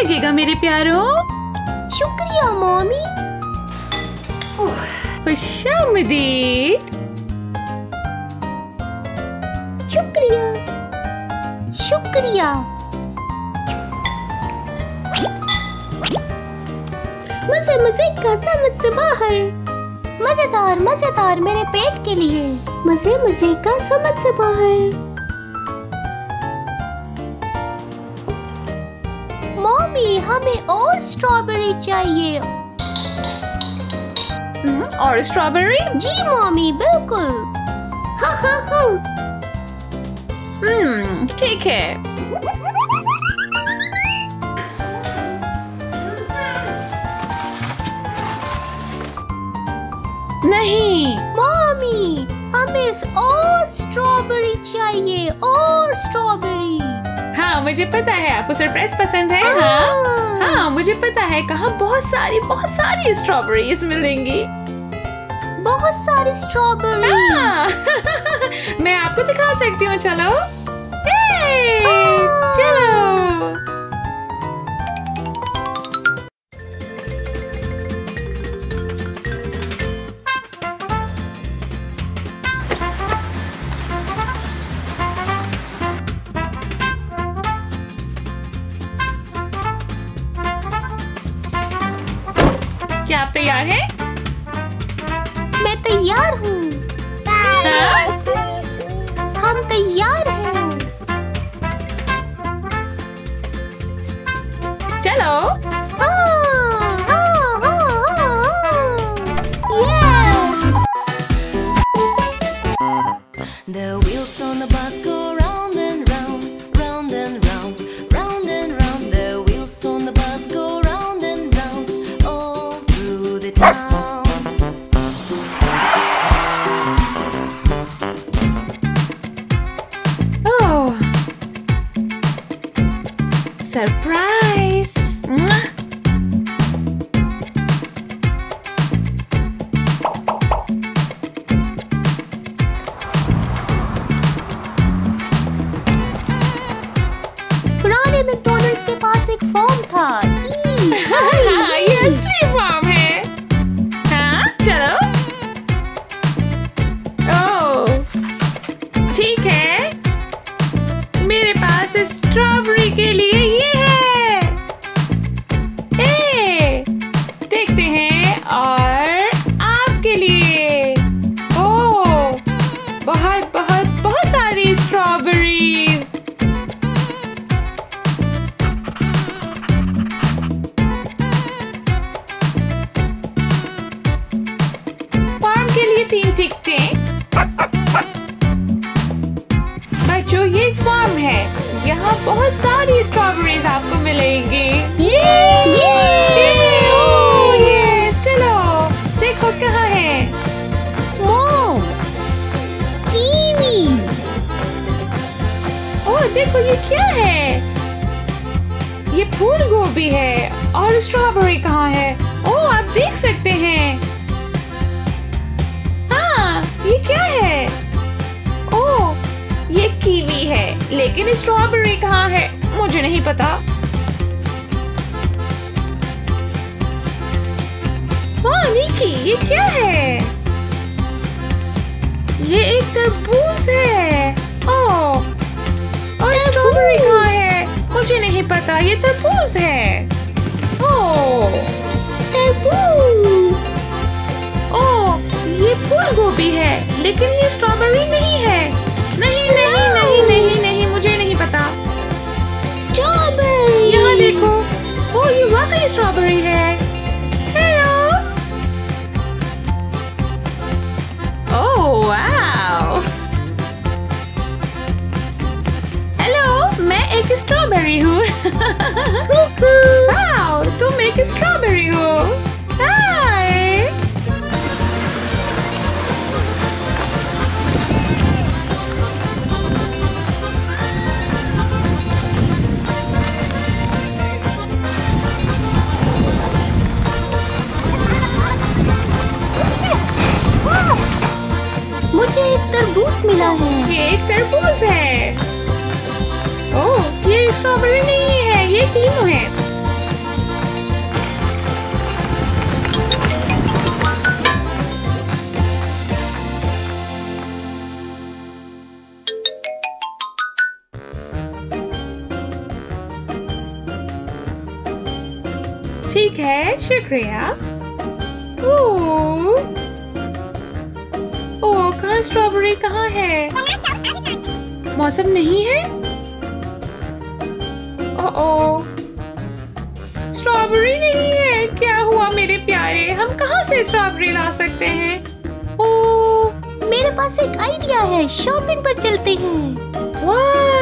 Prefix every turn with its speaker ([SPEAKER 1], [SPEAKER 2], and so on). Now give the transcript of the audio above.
[SPEAKER 1] लगे मेरे प्यारों?
[SPEAKER 2] शुक्रिया मम्मी।
[SPEAKER 1] खुशामदीद।
[SPEAKER 2] शुक्रिया शुक्रिया। मजे मजे का समझ से बाहर। मजेदार मजेदार मेरे पेट के लिए। मजे मजे का समझ से बाहर। मम्मी हमें और स्ट्रॉबेरी चाहिए।
[SPEAKER 1] और स्ट्रॉबेरी?
[SPEAKER 2] जी मम्मी बिल्कुल। हाँ हाँ हाँ।
[SPEAKER 1] ठीक है। नहीं
[SPEAKER 2] मम्मी हमें और स्ट्रॉबेरी चाहिए। और स्ट्रॉबेरी।
[SPEAKER 1] हाँ मुझे पता है आपको सरप्राइज पसंद है। हाँ मुझे पता है कहाँ बहुत सारी स्ट्रॉबेरीज मिलेंगी।
[SPEAKER 2] बहुत सारी स्ट्रॉबेरी।
[SPEAKER 1] मैं आपको दिखा सकती हूँ। चलो चलो। क्या आप तैयार हैं?
[SPEAKER 2] मैं तैयार हूँ। हम तैयार हैं।
[SPEAKER 1] चलो।
[SPEAKER 3] The wheels on the bus go round and round, round and round, round and round. The wheels on the bus go round and round, all through the town.
[SPEAKER 1] Oh, surprise!
[SPEAKER 2] McDonald's के पास एक form था।
[SPEAKER 1] हाँ, ये असली form है। हाँ, चलो। ओह, ठीक है। मेरे पास स्ट्रॉबेरी के लिए ये है। देखते हैं और आपके लिए। ओह, बहुत सारी स्ट्रॉबेरीज। बच्चों ये एक फार्म है। यहाँ बहुत सारी स्ट्रॉबेरीज आपको मिलेंगी। चलो देखो कहाँ है।
[SPEAKER 2] कीवी।
[SPEAKER 1] ओह देखो ये क्या है। ये फूल गोभी है और स्ट्रॉबेरी कहाँ है। ओह आप देख सकते हैं। हाँ ये क्या है। ओह ये कीवी है लेकिन स्ट्रॉबेरी कहाँ है मुझे नहीं पता। हाँ निकी ये क्या है। ये एक तरबूज है। ओह और स्ट्रॉबेरी कहाँ है मुझे नहीं पता। ये तरबूज है। ओह
[SPEAKER 2] तरबूज।
[SPEAKER 1] ओह ये फूल गोभी है लेकिन ये स्ट्रॉबेरी नहीं है। नहीं मुझे नहीं पता।
[SPEAKER 2] स्ट्रॉबेरी।
[SPEAKER 1] यहाँ देखो। ओह ये वाकई स्ट्रॉबेरी है। हेलो। Oh wow. हेलो मैं एक स्ट्रॉबेरी हूँ। वाओ तुम एक स्ट्रॉबेरी हो। हाय।
[SPEAKER 2] मुझे एक तरबूज मिला है।
[SPEAKER 1] ये एक तरबूज है। ओह ये स्ट्रॉबेरी नहीं है ये तीनों है। है, शुक्रिया। ओह, कहाँ स्ट्रॉबेरी कहाँ है? मौसम नहीं है? ओह, स्ट्रॉबेरी नहीं है। क्या हुआ मेरे प्यारे, हम कहाँ से स्ट्रॉबेरी ला सकते हैं? ओह,
[SPEAKER 2] मेरे पास एक आइडिया है, शॉपिंग पर चलते हैं।
[SPEAKER 1] वाह,